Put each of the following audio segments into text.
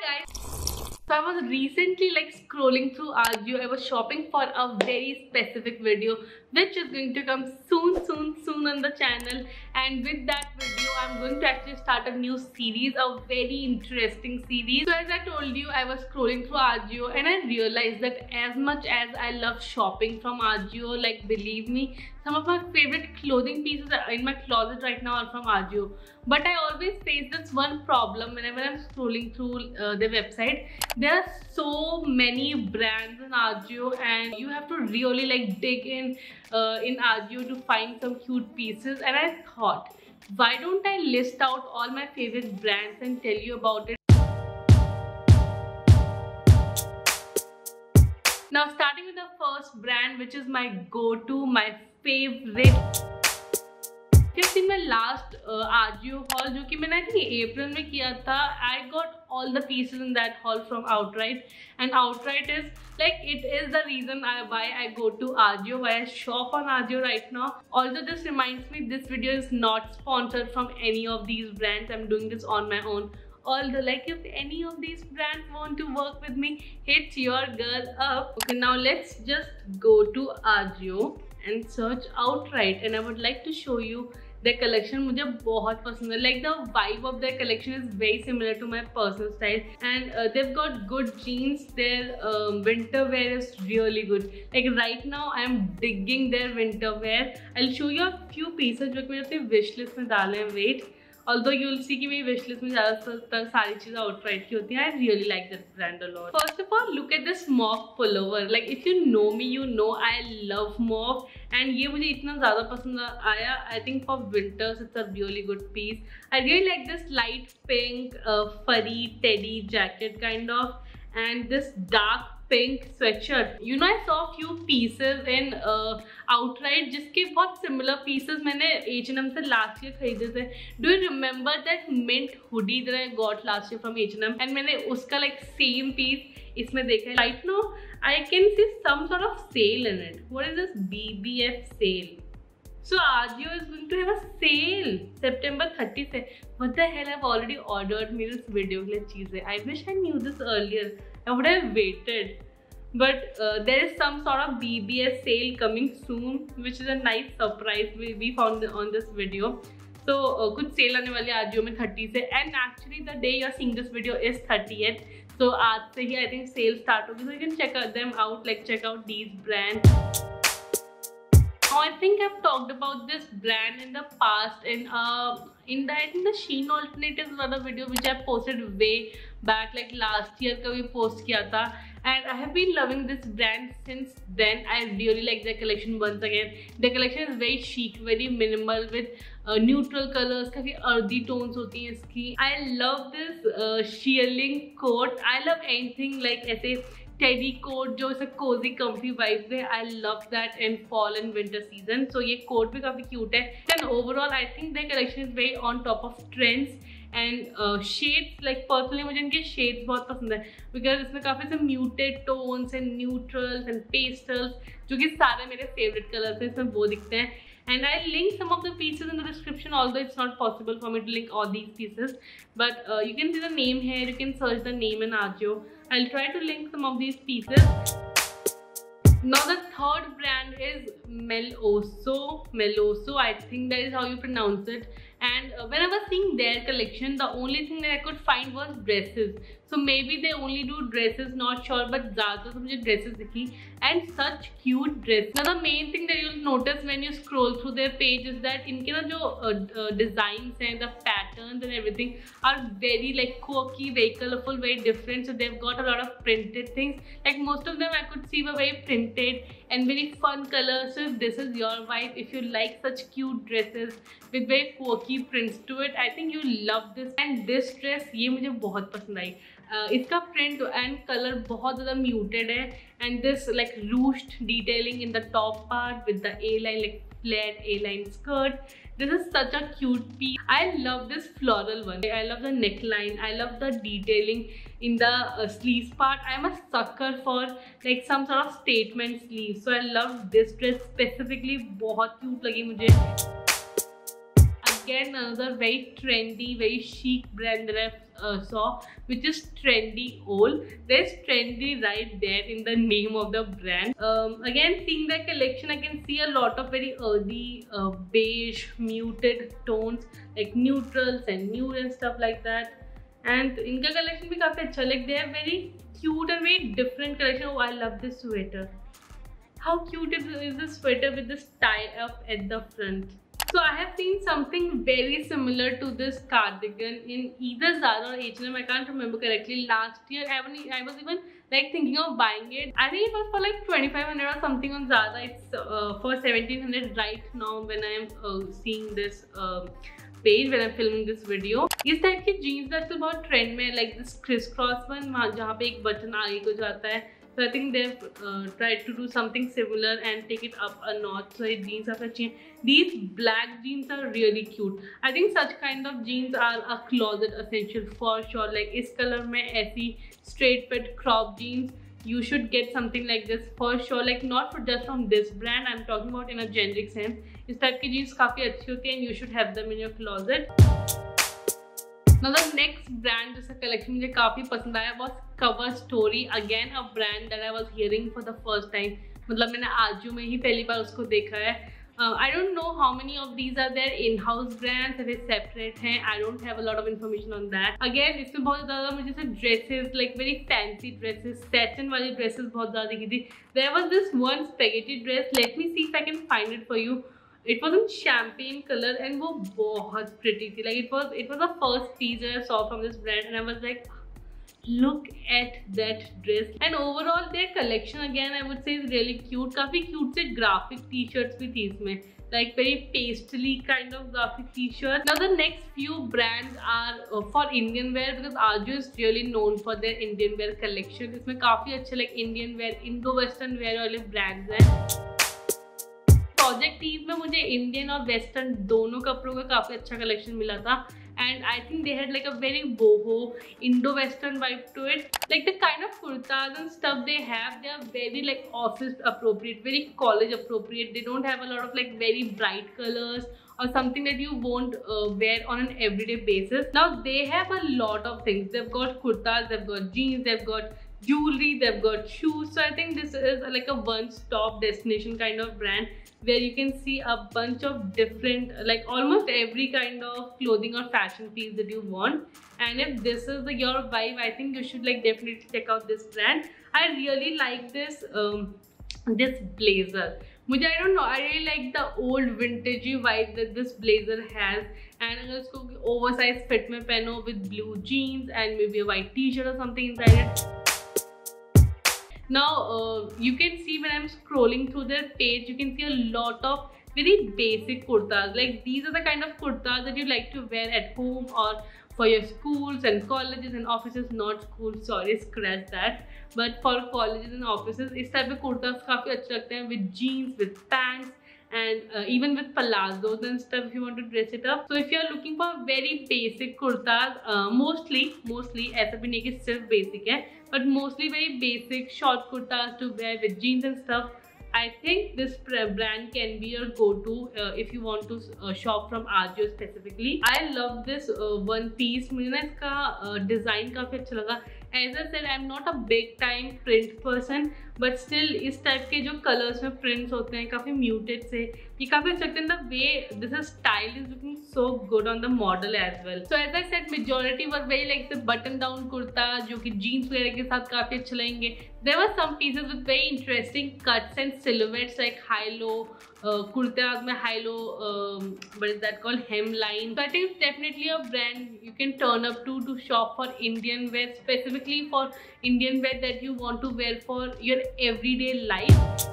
guys. So I was recently scrolling through Ajio. I was shopping for a very specific video which is going to come soon on the channel, and with that video I'm going to actually start a new series, a very interesting series. So as I told you, I was scrolling through Ajio and I realized that as much as I love shopping from Ajio, like believe me, some of my favorite clothing pieces in my closet right now are from Ajio. But I always face this one problem whenever I'm scrolling through their website. There are so many brands in Ajio and you have to really dig in Ajio to find some cute pieces. And I thought, why don't I list out all my favorite brands and tell you about it. Now starting with the first brand, which is my go-to, my favorite. If you've seen my last Ajio haul, जो कि मैंने I think April में किया था, I got all the pieces in that haul from Outright, and Outright is it is the reason why I go to Ajio, why I shop on Ajio right now. Although this reminds me, this video is not sponsored from any of these brands. I'm doing this on my own. Although if any of these brands want to work with me, hit your girl up. Okay, now let's just go to Ajio and search Outright, and I would like to show you their collection. मुझे बहुत पसंद है. The vibe of their collection is very similar to my personal style, and they've got good jeans. Their winter wear is really good. Right now I am digging their winter wear. I'll show you a few pieces जो मैंने अपने wish list में डाले हैं. Wait. Although you'll see कि मेरी wish list में ज़्यादातर सारी चीज़ें Outright की होती हैं. I really like that brand a lot. First of all, look at this mauve pullover. If you know me, you know I love mauve, and ये मुझे इतना ज़्यादा पसंद आया. I think for winters it's a really good piece. I really like this light pink furry teddy jacket kind of, and this dark pink sweatshirt. You know, I saw a few pieces in Outright जिसके बहुत similar pieces मैंने H&M से last year खरीदे थे. Do you remember that mint hoodie that I got last year from H&M? And मैंने उसका same piece इसमें देखा है. Right now I can see some sort of sale in it. What is this BBF sale? So Ajio is going to have a sale September 30 से. What the hell, I've already ordered मेरे इस video के लिए चीज़ें. I wish I knew this earlier. I would have waited. But there is some sort of BBS sale coming soon, which is a nice surprise we found on this video. So कुछ sale आने वाली है Ajio में 30 से, and actually the day you're seeing this video is 30th. So आज से ही I think sale start होगी, so you can check them out. Check out these brands. Now I think I've talked about this brand in the past in I think the Shein alternatives was a video which I posted way back, last year का भी post किया था, and I have been loving this brand since then. I really like their collection once again. The collection is very chic, very minimal with neutral colors, काफी earthy tones होती हैं इसकी. I love this shearling coat. I love anything ऐसे teddy coat जो ऐसे cozy comfy vibes है. I love that in fall and winter season. So ये coat भी काफी cute है. And overall I think their collection is very on top of trends. And shades, personally मुझे इनके shades बहुत पसंद है, because इसमें काफी से muted tones and neutrals and pastels जो कि सारे मेरे favorite colors हैं, इसमें वो दिखते हैं. And I'll link some of the pieces in the description, although it's not possible for me to link all these pieces. But you can see the name here, you can search the name in Ajio. I'll try to link some of these pieces. Now the third brand is Meloso. Meloso, I think that is how you pronounce it. And when I was seeing their collection, the only thing that I could find was dresses. So maybe they only do dresses, not sure, but ज़्यादातर मुझे dresses दिखी, and such cute dresses. Now the main thing that you'll notice when you scroll through their page is that इनके ना जो designs हैं, the patterns and everything are very quirky, very colorful, very different. So they've got a lot of printed things. Most of them I could see were very printed and very fun colors. So if this is your vibe, if you like such cute dresses with very quirky prints to it, I think you love this. And this dress ये मुझे बहुत पसंद आई. इसका print and color बहुत ज़्यादा muted है, and this ruched detailing in the top part with the A-line flared A-line skirt. This is such a cute piece. I love this floral one. I love the neckline. I love the detailing in the sleeves part. I'm a sucker for some sort of statement sleeves. So I love this dress specifically. बहुत cute लगी मुझे. again another very trendy, very chic brand that I saw, which is Trendy Old. There's trendy right there in the name of the brand. Again, seeing the collection, I can see a lot of very earthy, beige, muted tones like neutrals and nude and stuff like that. And इनका collection भी काफी अच्छा, like they are very cute and very different collection. Oh, I love this sweater. How cute is this sweater with this tie up at the front. So I have seen something very similar to this cardigan in either Zara or H&M. I can't remember correctly. Last year I was even like thinking of buying it. I think it was for like 2500 or something on Zara. It's for 1700 right now when I am seeing this page, when I'm filming this video. इस type की jeans आजकल बहुत trend में, like this crisscross one जहाँ पे एक button आगे को जाता है. So I think they've tried to do something similar and take it up a notch. So jeans are अच्छी हैं. These black jeans are really cute. I think such kind of jeans are a closet essential for sure. Like इस color में ऐसी straight fit crop jeans, you should get something like this for sure. Like not for just from this brand, I'm talking about in a generic sense. इस type की jeans काफी अच्छी होती हैं and you should have them in your closet. Now the next brand जिसका collection मुझे काफी पसंद आया was Cover Story. Again a brand that I was hearing for the first time. मतलब मैंने आजियो में ही पहली बार उसको देखा है. I don't know how many of these are there in-house brands या फिर separate हैं. I don't have a lot of information on that. Again इसमें बहुत ज़्यादा मुझे सिर्फ dresses, like very fancy dresses, satin वाली dresses बहुत ज़्यादा दिखी थी. There was this one spaghetti dress. Let me see if I can find it for you. It was in champagne color and वो बहुत pretty थी. Like it was the first piece that I saw from this brand and I was like, look at that dress. And overall their collection again I would say is really cute. काफी cute से graphic t-shirts भी थी इसमें, like very pastely kind of graphic t-shirt. Now the next few brands are for Indian wear because Ajio is really known for their Indian wear collection. इसमें काफी अच्छे like Indian wear, Indo-Western wear वाले brands हैं. Project tease में मुझे Indian और western दोनों कपड़ों का काफी अच्छा कलेक्शन मिला था and I think they had like a very boho Indo-Western vibe to it. Like the kind of kurtas and stuff they have, they are very like office appropriate, very college appropriate. They don't have a lot of like very bright colors or something that you won't wear on an everyday basis. Now they have a lot of things. They've got kurtas, they've got jeans, they've got jewelry, they've got shoes. So I think this is like a one-stop destination kind of brand where you can see a bunch of different, like almost every kind of clothing or fashion piece that you want. And if this is your vibe, I think you should like definitely check out this brand. I really like this this blazer. I don't know, I really like the old vintagey vibe that this blazer has. And अगर इसको oversized fit में पहनो with blue jeans and maybe a white t-shirt or something inside it. Now you can see when I'm scrolling through their page, you can see a lot of very basic kurtas. Like these are the kind of kurtas that you like to wear at home or for your schools and colleges and offices. Not schools, sorry, scratch that. But for colleges and offices, इस type of kurtas काफी अच्छे लगते हैं with jeans, with pants, and even with palazzos and stuff if you want to dress it up. So if you are looking for very basic kurtas, mostly ऐसा भी नहीं कि सिर्फ basic है, but mostly very basic short kurtas to wear with jeans and stuff, I think this brand can be your go-to if you want to shop from Ajio specifically. I love this one piece. मुझे ना इसका design काफी अच्छा लगा. As I said, I'm not a big time print person, but still इस type के जो colors में prints होते हैं काफी muted से, ये काफी अच्छा लगता है. The way this is style is looking so good on the model as well. So as I said, majority were very like the button-down kurta जो कि jeans वगैरह के साथ काफी अच्छे लगेंगे. There were some pieces with very interesting cuts and silhouettes like high-low kurtas में high-low what is that called, hemline. So I think it's definitely a brand you can turn up to shop for Indian wear, specifically for Indian wear that you want to wear for your everyday life.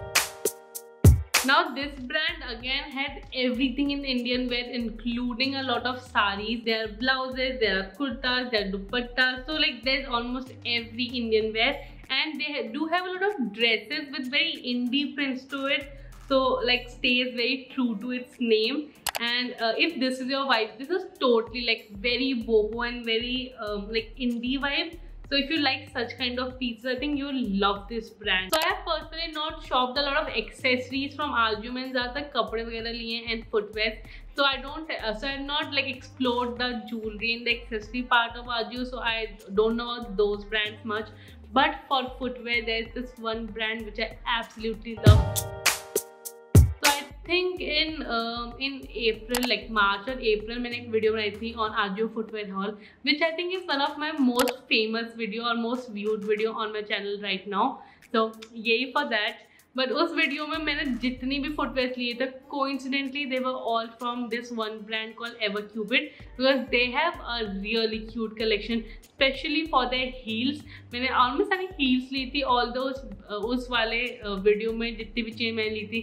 Now this brand again had everything in Indian wear, including a lot of saris. There are blouses, there are kurtas, there are dupattas. So like there's almost every Indian wear, and they do have a lot of dresses with very indie prints to it. So like stays very true to its name. And if this is your vibe, this is totally like very boho and very like indie vibe. So if you like such kind of pieces, I think you'll love this brand. So I have personally not shopped a lot of accessories from Ajio. मैंने ज़्यादातर कपड़े वगैरह लिए and footwear. So I have not like explored the jewelry and the accessory part of Ajio. So I don't know those brands much. But for footwear, there's this one brand which I absolutely love. So I think in April, like March or April, मैंने एक video बनाई थी on Ajio footwear haul, which I think is one of my most famous video or most viewed video on my channel right now. So yay for that. But उस video में मैंने जितनी भी footwears लिए थे, coincidentally they were all from this one brand called Evercupid, because they have a really cute collection, especially for their heels. मैंने almost सारी heels ली थी, although उस वाले वीडियो में जितनी भी चीज़ें मैंने ली थी,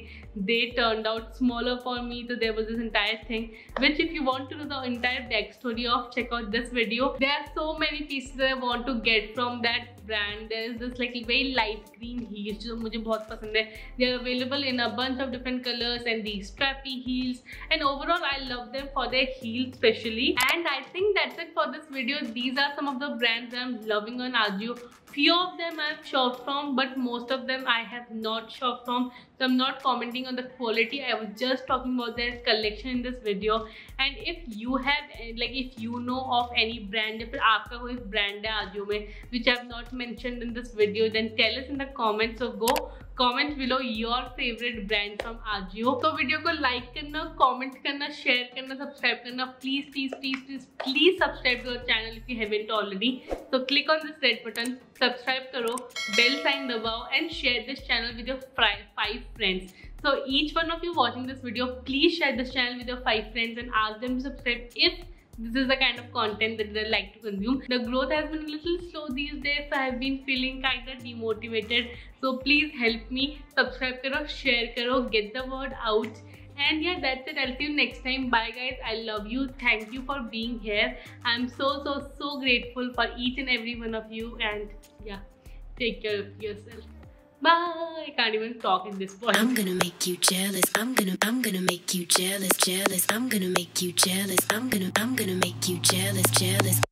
they turned out smaller for me. So there was this entire thing, which if you want to know the entire backstory of, check out this video. There are so many pieces that I want to get from that brand. There is this like very light green heels जो मुझे बहुत पसंद है. They are available in a bunch of different colors and these strappy heels, and overall I love them for their heels especially. And I think that's it for this video. These are some of the brands that I'm loving on Ajio. Few of them I've shopped from, but most of them I have not shopped from. So I'm not commenting on the quality. I was just talking about their collection in this video. And if you have, like, if you know of any brand, if आपका कोई brand है Ajio में which I have not mentioned in this video, then tell us in the comments. So go comment below your favorite brand from Ajio. तो video को like करना, comment करना, share करना, subscribe करना. Please subscribe to our channel if you haven't already. So click on this red button, subscribe करो, bell sign दबाओ, and share this channel with your 5 friends. So each one of you watching this video, please share this channel with your 5 friends and ask them to subscribe if this is the kind of content that they like to consume. The growth has been a little slow these days, so I have been feeling kind of demotivated. So please help me, subscribe karo, share karo, get the word out. And yeah, that's it. I'll see you next time. Bye guys. I love you. Thank you for being here. I'm so grateful for each and every one of you. And yeah, take care of yourself. Bye. I can't even talk in this point. I'm gonna make you jealous. I'm gonna make you jealous. I'm gonna make you jealous. I'm gonna make you jealous.